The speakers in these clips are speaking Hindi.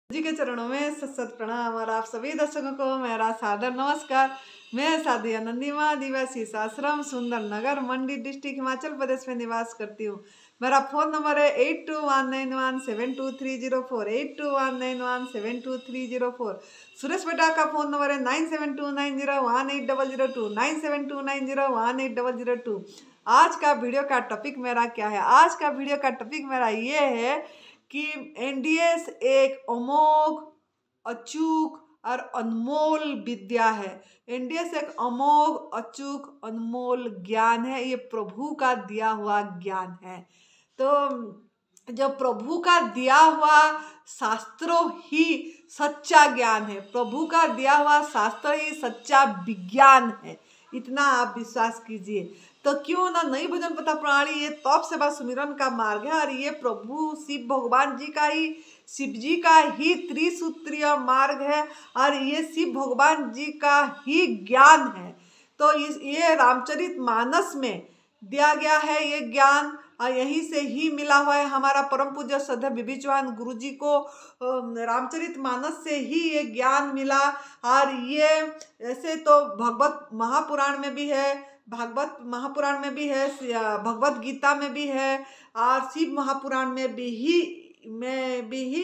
जी के चरणों में सत प्रणाम और आप सभी दर्शकों को मेरा सादर नमस्कार। मैं साधी आनंदीमा आदिवासी आश्रम सुंदर नगर मंडी डिस्ट्रिक्ट हिमाचल प्रदेश में निवास करती हूँ। मेरा फ़ोन नंबर है 8219172304 8219172304। सुरेश बेटा का फ़ोन नंबर है 9729018002 9729018002। आज का वीडियो का टॉपिक मेरा क्या है? आज का वीडियो का टॉपिक मेरा ये है कि एनडीएस एक अमोघ, अचूक और अनमोल विद्या है। एनडीएस एक अमोघ, अचूक, अनमोल ज्ञान है। ये प्रभु का दिया हुआ ज्ञान है। तो जब प्रभु का दिया हुआ शास्त्रों ही सच्चा ज्ञान है, प्रभु का दिया हुआ शास्त्र ही सच्चा विज्ञान है, इतना आप विश्वास कीजिए। तो क्यों ना नई भजन पथा प्रणाली ये तप सेवा सुमिरन का मार्ग है और ये प्रभु शिव भगवान जी का ही, शिव जी का ही त्रिसूत्रीय मार्ग है और ये शिव भगवान जी का ही ज्ञान है। तो ये रामचरित मानस में दिया गया है ये ज्ञान और यहीं से ही मिला हुआ है। हमारा परम पूज्य श्रद्धेय बीबी चौहान गुरु जी को रामचरित मानस से ही ये ज्ञान मिला। और ये ऐसे तो भगवत महापुराण में भी है, भागवत महापुराण में भी है, भगवत गीता में भी है और शिव महापुराण में भी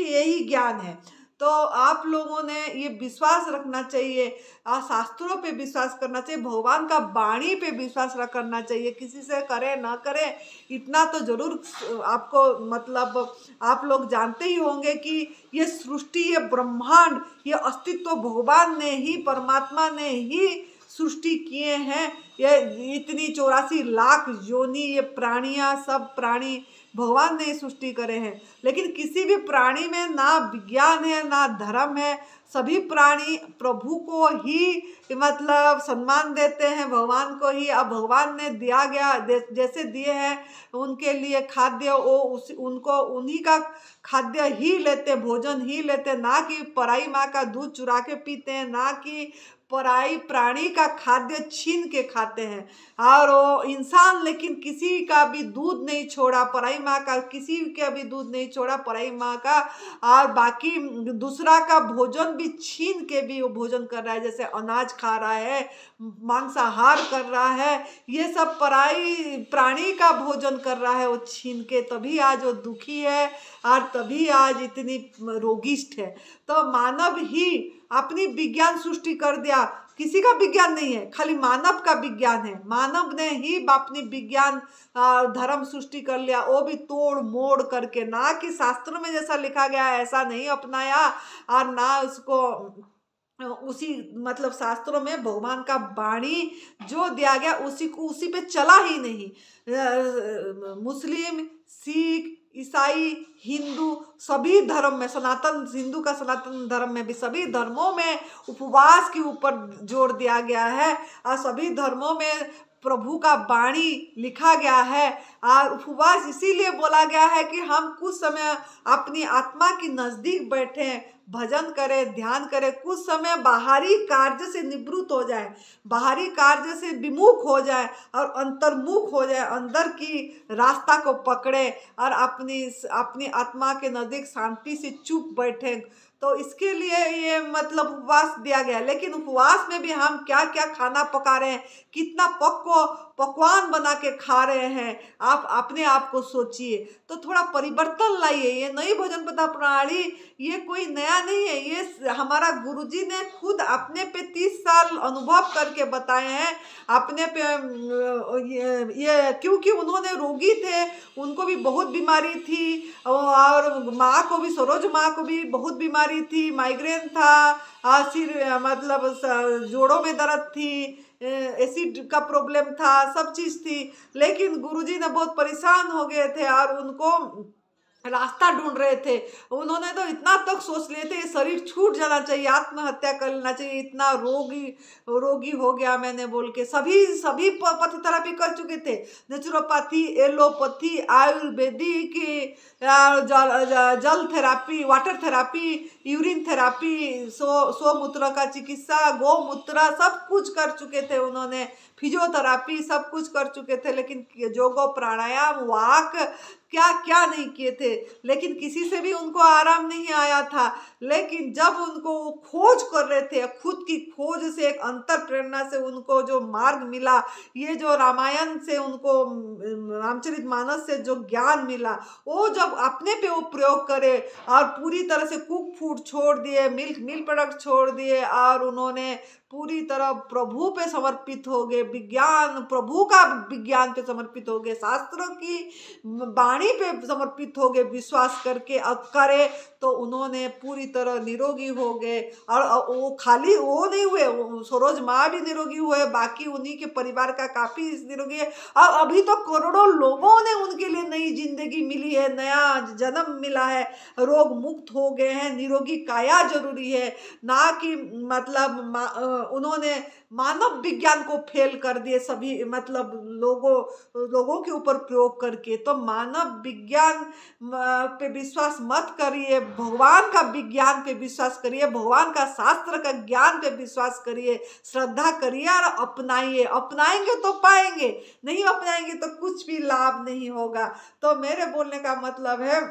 यही ज्ञान है। तो आप लोगों ने ये विश्वास रखना चाहिए और शास्त्रों पे विश्वास करना चाहिए, भगवान का वाणी पे विश्वास करना चाहिए। किसी से करे ना करे इतना तो जरूर आपको मतलब आप लोग जानते ही होंगे कि ये सृष्टि, ये ब्रह्मांड, ये अस्तित्व भगवान ने ही, परमात्मा ने ही सृष्टि किए हैं। ये इतनी 84 लाख योनि, ये प्राणियां, सब प्राणी भगवान ने सृष्टि करे हैं। लेकिन किसी भी प्राणी में ना विज्ञान है ना धर्म है। सभी प्राणी प्रभु को ही मतलब सम्मान देते हैं, भगवान को ही। अब भगवान ने दिया गया जैसे दिए हैं उनके लिए खाद्य, वो उनको उन्हीं का खाद्य ही लेते, भोजन ही लेते, ना कि पराई माँ का दूध चुरा के पीते हैं, ना कि पराई प्राणी का खाद्य छीन के खाते हैं। और वो इंसान लेकिन किसी का भी दूध नहीं छोड़ा, पराई माँ का किसी का भी दूध नहीं छोड़ा, पराई माँ का, और बाकी दूसरा का भोजन भी छीन के भी वो भोजन कर रहा है। जैसे अनाज खा रहा है, मांसाहार कर रहा है, ये सब पराई प्राणी का भोजन कर रहा है वो छीन के, तभी आज वो दुखी है और तभी आज इतनी रोगिष्ठ है। तो मानव ही अपनी विज्ञान सृष्टि कर दिया, किसी का विज्ञान नहीं है, खाली मानव का विज्ञान है। मानव ने ही अपनी विज्ञान धर्म सृष्टि कर लिया, वो भी तोड़ मोड़ करके, ना कि शास्त्रों में जैसा लिखा गया है ऐसा नहीं अपनाया और ना उसको उसी मतलब शास्त्रों में भगवान का वाणी जो दिया गया उसी को उसी पे चला ही नहीं। मुस्लिम, सिख, ईसाई, हिंदू, सभी धर्म में, सनातन हिंदू का सनातन धर्म में भी सभी धर्मों में उपवास के ऊपर जोर दिया गया है और सभी धर्मों में प्रभु का वाणी लिखा गया है। और उपवास इसीलिए बोला गया है कि हम कुछ समय अपनी आत्मा के नज़दीक बैठें, भजन करें, ध्यान करें, कुछ समय बाहरी कार्य से निवृत्त हो जाए, बाहरी कार्य से विमुख हो जाए और अंतर्मुख हो जाए, अंदर की रास्ता को पकड़े और अपनी आत्मा के नज़दीक शांति से चुप बैठे। तो इसके लिए ये मतलब उपवास दिया गया। लेकिन उपवास में भी हम क्या क्या खाना पका रहे हैं, कितना पकवान बना के खा रहे हैं, आप अपने आप को सोचिए। तो थोड़ा परिवर्तन लाइए। ये नई भोजन पथा प्रणाली ये कोई नया नहीं है, ये हमारा गुरुजी ने खुद अपने पे 30 साल अनुभव करके बताए हैं। अपने पे ये क्योंकि उन्होंने रोगी थे, उनको भी बहुत बीमारी थी और माँ को भी, सरोज माँ को भी बहुत बीमारी थी, माइग्रेन था, सिर मतलब जोड़ों में दर्द थी, एसिड का प्रॉब्लम था, सब चीज़ थी। लेकिन गुरुजी ने बहुत परेशान हो गए थे और उनको रास्ता ढूंढ रहे थे। उन्होंने तो इतना तक सोच लिए थे ये शरीर छूट जाना चाहिए, आत्महत्या कर लेना चाहिए, इतना रोगी हो गया मैंने बोल के। सभी पथ थेरापी कर चुके थे, नेचुरोपैथी, एलोपैथी, आयुर्वेदिक, जल therapy, water therapy, urine therapy, सोमूत्र का चिकित्सा, गौमूत्र, सब कुछ कर चुके थे उन्होंने, फिजियोथेरापी सब कुछ कर चुके थे। लेकिन योगो, प्राणायाम, वाक, क्या क्या नहीं किए थे, लेकिन किसी से भी उनको आराम नहीं आया था। लेकिन जब उनको वो खोज कर रहे थे, खुद की खोज से, एक अंतर प्रेरणा से उनको जो मार्ग मिला, ये जो रामायण से उनको, रामचरितमानस से जो ज्ञान मिला, वो जब अपने पे वो प्रयोग करे और पूरी तरह से कुक फूड छोड़ दिए, मिल्क प्रोडक्ट छोड़ दिए, और उन्होंने पूरी तरह प्रभु पे समर्पित हो गए, विज्ञान, प्रभु का विज्ञान पे समर्पित हो गए, शास्त्रों की वाणी पे समर्पित हो गए, विश्वास करके अब करे, तो उन्होंने पूरी तरह निरोगी हो गए। और वो खाली वो नहीं हुए, सरोज माँ भी निरोगी हुए, बाकी उन्हीं के परिवार का काफी निरोगी है। और अभी तो करोड़ों लोगों ने उनके लिए नई जिंदगी मिली है, नया जन्म मिला है, रोग मुक्त हो गए हैं। निरोगी काया जरूरी है, ना कि मतलब उन्होंने मानव विज्ञान को फेल कर दिए सभी, मतलब लोगों के ऊपर प्रयोग करके। तो मानव विज्ञान पे विश्वास मत करिए, भगवान का विज्ञान पे विश्वास करिए, भगवान का शास्त्र का ज्ञान पे विश्वास करिए, श्रद्धा करिए और अपनाइए। अपनाएंगे तो पाएंगे, नहीं अपनाएंगे तो कुछ भी लाभ नहीं होगा। तो मेरे बोलने का मतलब है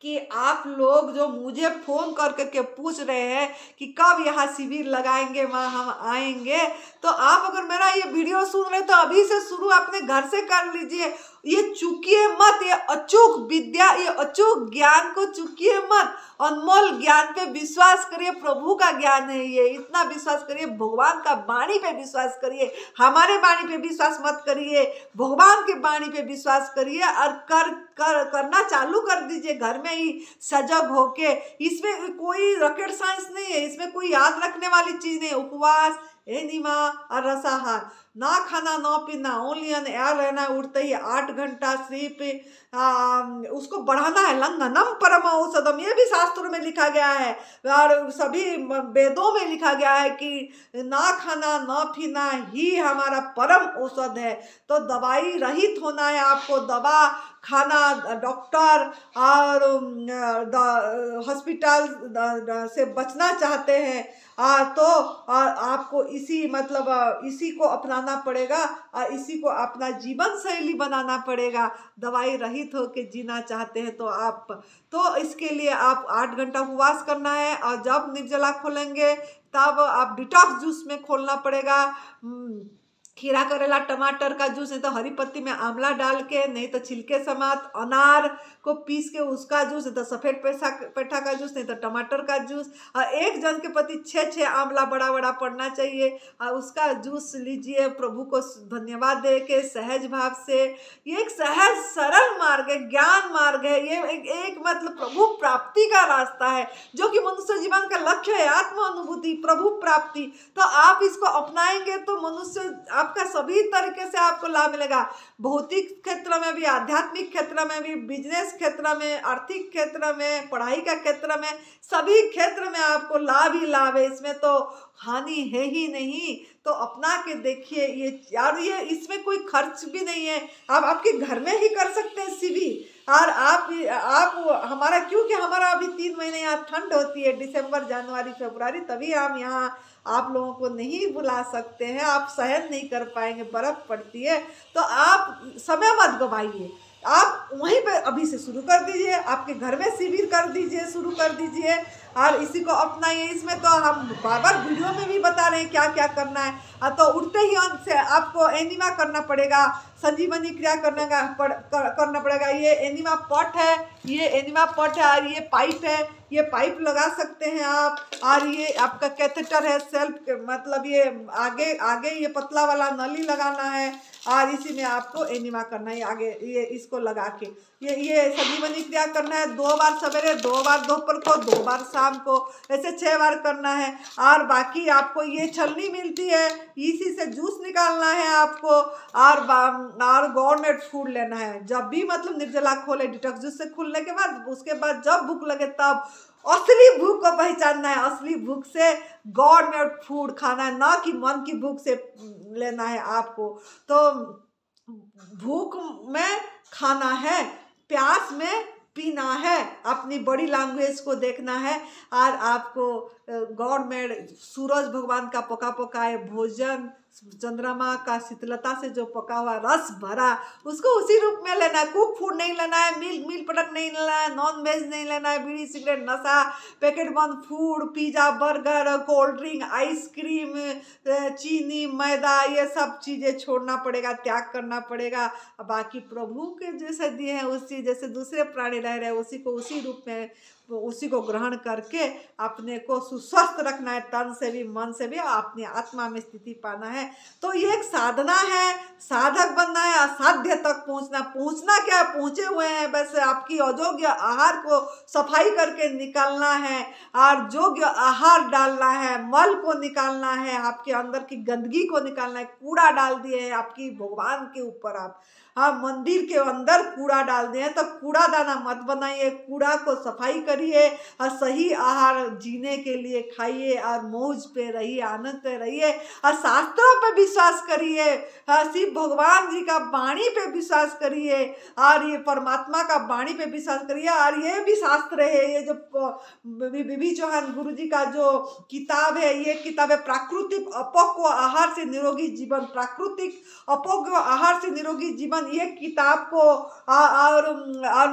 कि आप लोग जो मुझे फोन कर करके पूछ रहे हैं कि कब यहाँ शिविर लगाएंगे, वहाँ हम आएंगे, तो आप अगर मेरा ये वीडियो सुन रहे हैं तो अभी से शुरू अपने घर से कर लीजिए। ये चूकिए मत, ये अचूक विद्या, ये अचूक ज्ञान को चूकिए मत। अनमोल ज्ञान पे विश्वास करिए, प्रभु का ज्ञान है ये, इतना विश्वास करिए। भगवान का वाणी पे विश्वास करिए, हमारे वाणी पे विश्वास मत करिए, भगवान के वाणी पे विश्वास करिए और करना चालू कर दीजिए घर में ही सजग होके। इसमें कोई रॉकेट साइंस नहीं है, इसमें कोई याद रखने वाली चीज नहीं। उपवास, एनिमा और रसाहार, ना खाना ना पीना, ओनली ऑन एयर रहना, उठते ही 8 घंटा स्लीप, उसको बढ़ाना है। लंघनम परम औषधम, ये भी शास्त्रों में लिखा गया है और सभी वेदों में लिखा गया है कि ना खाना ना पीना ही हमारा परम औषध है। तो दवाई रहित होना है आपको, दवा खाना, डॉक्टर और हॉस्पिटल से बचना चाहते हैं तो आपको इसी को अपनाना पड़ेगा और इसी को अपना जीवन शैली बनाना पड़ेगा। दवाई रहित होके जीना चाहते हैं तो इसके लिए आप 8 घंटा उपवास करना है, और जब निर्जला खोलेंगे तब आप डिटॉक्स जूस में खोलना पड़ेगा। खीरा, करेला, टमाटर का जूस, नहीं तो हरी पत्ती में आंवला डाल के, नहीं तो छिलके समेत अनार को पीस के उसका जूस, नहीं तो सफेद पेठा का जूस, नहीं तो टमाटर का जूस। और एक जन के प्रति 6 आंवला बड़ा बड़ा पड़ना चाहिए और उसका जूस लीजिए, प्रभु को धन्यवाद दे के सहज भाव से। ये एक सहज सरल मार्ग है, ज्ञान मार्ग है, ये एक मतलब प्रभु प्राप्ति का रास्ता है, जो कि मनुष्य जीवन का लक्ष्य है, आत्म अनुभूति, प्रभु प्राप्ति। तो आप इसको अपनाएंगे तो मनुष्य आपका सभी तरीके से आपको लाभ मिलेगा। भौतिक क्षेत्र में भी, आध्यात्मिक क्षेत्र में भी, बिजनेस क्षेत्र में, आर्थिक क्षेत्र में, पढ़ाई का क्षेत्र में, सभी क्षेत्र में आपको लाभ ही लाभ है। इसमें तो हानि है ही नहीं। तो अपना के देखिए ये यार, ये इसमें कोई खर्च भी नहीं है, आप आपके घर में ही कर सकते हैं शिविर। और आप हमारा, क्योंकि हमारा अभी 3 महीने यहाँ ठंड होती है, दिसंबर, जनवरी, फरवरी, तभी हम यहाँ आप लोगों को नहीं बुला सकते हैं, आप सहन नहीं कर पाएंगे, बर्फ पड़ती है। तो आप समय मत गवाइए, आप वहीं पे अभी से शुरू कर दीजिए, आपके घर में शिविर कर दीजिए, शुरू कर दीजिए और इसी को अपनाइए। इसमें तो हम बार बार वीडियो में भी बता रहे हैं क्या क्या करना है। तो उठते ही से आपको एनिमा करना पड़ेगा, संजीवनी क्रिया करना पड़ेगा। ये एनिमा पॉट है, ये एनिमा पॉट है और ये पाइप है, ये पाइप लगा सकते हैं आप। और ये आपका कैथेटर है, सेल्फ मतलब ये आगे ये पतला वाला नली लगाना है और इसी में आपको एनिमा करना है आगे, ये इसको लगा के ये संजीवनी क्रिया करना है। 2 बार सवेरे, 2 बार दोपहर को, 2 बार शाम को, ऐसे 6 बार करना है। और बाकी आपको ये छलनी मिलती है, इसी से जूस निकालना है आपको। और गवर्नमेंट फूड लेना है जब भी, मतलब निर्जला खोले, डिटॉक्स जूस से खुलने के बाद, उसके बाद जब भूख लगे तब असली भूख को पहचानना है। असली भूख से गवर्नमेंट फूड खाना है, ना कि मन की भूख से लेना है आपको। तो भूख में खाना है, प्यास में पीना है, अपनी बॉडी लैंग्वेज को देखना है। और आपको गवर्नमेंट सूरज भगवान का पका पकाए भोजन चंद्रमा का शीतलता से जो पका हुआ रस भरा, उसको उसी रूप में लेना है। कुक फूड नहीं लेना है, मिल्क प्रोडक्ट नहीं लेना है, नॉन वेज नहीं लेना है, बीड़ी सिगरेट नशा, पैकेट बंद food, pizza burger, cold drink, ice cream, चीनी मैदा, ये सब चीज़ें छोड़ना पड़ेगा, त्याग करना पड़ेगा। बाकी प्रभु के जैसे दिए हैं उसी जैसे दूसरे प्राणी रह रहे हैं, उसी को उसी रूप में उसी को ग्रहण करके अपने को सुस्वस्थ रखना है, तन से भी मन से भी, अपनी आत्मा में स्थिति पाना है। तो ये एक साधना है, साधक बनना है, असाध्य तक पहुंचना क्या है, पहुंचे हुए हैं, बस आपकी अयोग्य आहार को सफाई करके निकालना है और योग्य आहार डालना है, मल को निकालना है, आपके अंदर की गंदगी को निकालना है। कूड़ा डाल दिए हैं आपकी भगवान के ऊपर, आप मंदिर के अंदर कूड़ा डाल दिए तो कूड़ा दाना मत बनाइए, कूड़ा को सफाई करिए और सही आहार जीने के लिए खाइए और मौज पे रहिए, आनंद पे रहिए और शास्त्रों पे विश्वास करिए, शिव भगवान जी का वाणी पे विश्वास करिए और ये परमात्मा का वाणी पे विश्वास करिए। और ये भी शास्त्र है, ये जो बीबी चौहान गुरु जी का जो किताब है, ये किताब है प्राकृतिक अपोग्य आहार से निरोगी जीवन, प्राकृतिक अपोग्य आहार से निरोगी जीवन। ये किताब को और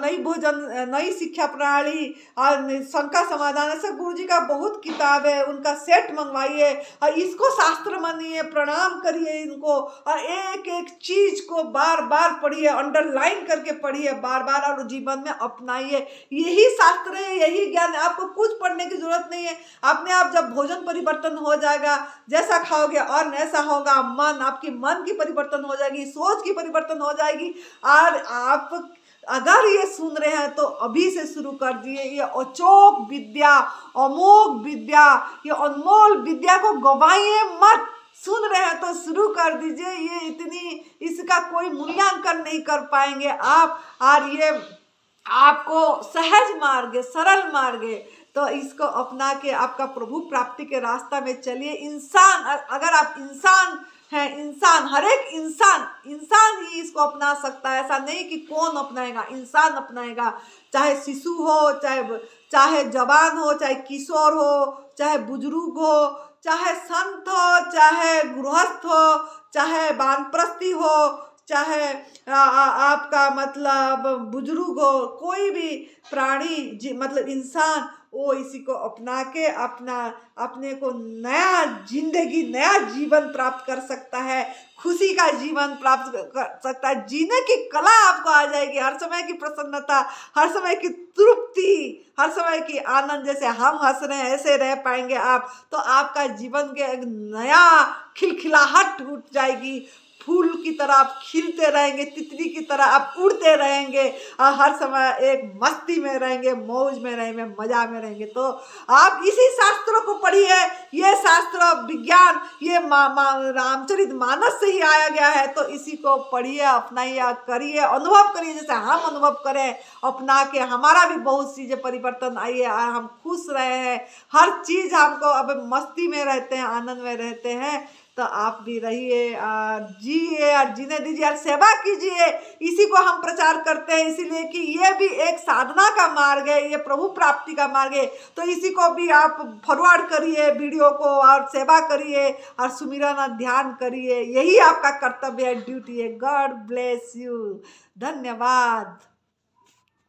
नई भोजन, नई शिक्षा प्रणाली और शंका समाधान, ऐसा गुरु जी का बहुत किताब है, उनका सेट मंगवाइए और इसको शास्त्र मानिए, प्रणाम करिए इनको और एक एक चीज को बार बार पढ़िए, अंडरलाइन करके पढ़िए बार बार और जीवन में अपनाइए। यही शास्त्र है, यही ज्ञान है, आपको कुछ पढ़ने की जरूरत नहीं है। अपने आप जब भोजन परिवर्तन हो जाएगा, जैसा खाओगे और ऐसा होगा, मन आपकी मन की परिवर्तन हो जाएगी, सोच की परिवर्तन हो जाएगी। और आप अगर ये सुन रहे हैं तो अभी से शुरू कर दिए, ये अचोक विद्या, अमोघ विद्या, ये अनमोल विद्या को गवाइए मत। सुन रहे हैं तो शुरू कर दीजिए, ये इतनी, इसका कोई मूल्यांकन नहीं कर पाएंगे आप। और ये आपको सहज मार्ग, सरल मार्ग है, तो इसको अपना के आपका प्रभु प्राप्ति के रास्ता में चलिए। इंसान, अगर आप इंसान है, इंसान, हर एक इंसान ही इसको अपना सकता है, ऐसा नहीं कि कौन अपनाएगा, इंसान अपनाएगा। चाहे शिशु हो, चाहे जवान हो, चाहे किशोर हो, चाहे बुजुर्ग हो, चाहे संत हो, चाहे गृहस्थ हो, चाहे वानप्रस्थी हो, चाहे आपका मतलब बुजुर्ग हो, कोई भी प्राणी मतलब इंसान, वो इसी को अपना के अपने को नया जिंदगी, नया जीवन प्राप्त कर सकता है, खुशी का जीवन प्राप्त कर सकता है, जीने की कला आपको आ जाएगी, हर समय की प्रसन्नता, हर समय की तृप्ति, हर समय की आनंद। जैसे हम हंस रहे हैं ऐसे रह पाएंगे आप, तो आपका जीवन के एक नया खिलखिलाहट उठ जाएगी, फूल की तरह आप खिलते रहेंगे, तितली की तरह आप उड़ते रहेंगे और हर समय एक मस्ती में रहेंगे, मौज में रहेंगे, मजा में रहेंगे। तो आप इसी शास्त्रों को पढ़िए, ये शास्त्र विज्ञान ये रामचरित मानस से ही आया गया है, तो इसी को पढ़िए, अपनाइए, करिए, अनुभव करिए, जैसे हम अनुभव करें अपना के, हमारा भी बहुत चीज़ें परिवर्तन आई है और हम खुश रहे हैं, हर चीज़ हमको अब मस्ती में रहते हैं, आनंद में रहते हैं। तो आप भी रहिए और जिए और जीने दीजिए और सेवा कीजिए, इसी को हम प्रचार करते हैं, इसीलिए कि ये भी एक साधना का मार्ग है, ये प्रभु प्राप्ति का मार्ग है। तो इसी को भी आप फॉरवर्ड करिए वीडियो को और सेवा करिए और सुमिरन ध्यान करिए, यही आपका कर्तव्य है, ड्यूटी है। गॉड ब्लेस यू, धन्यवाद।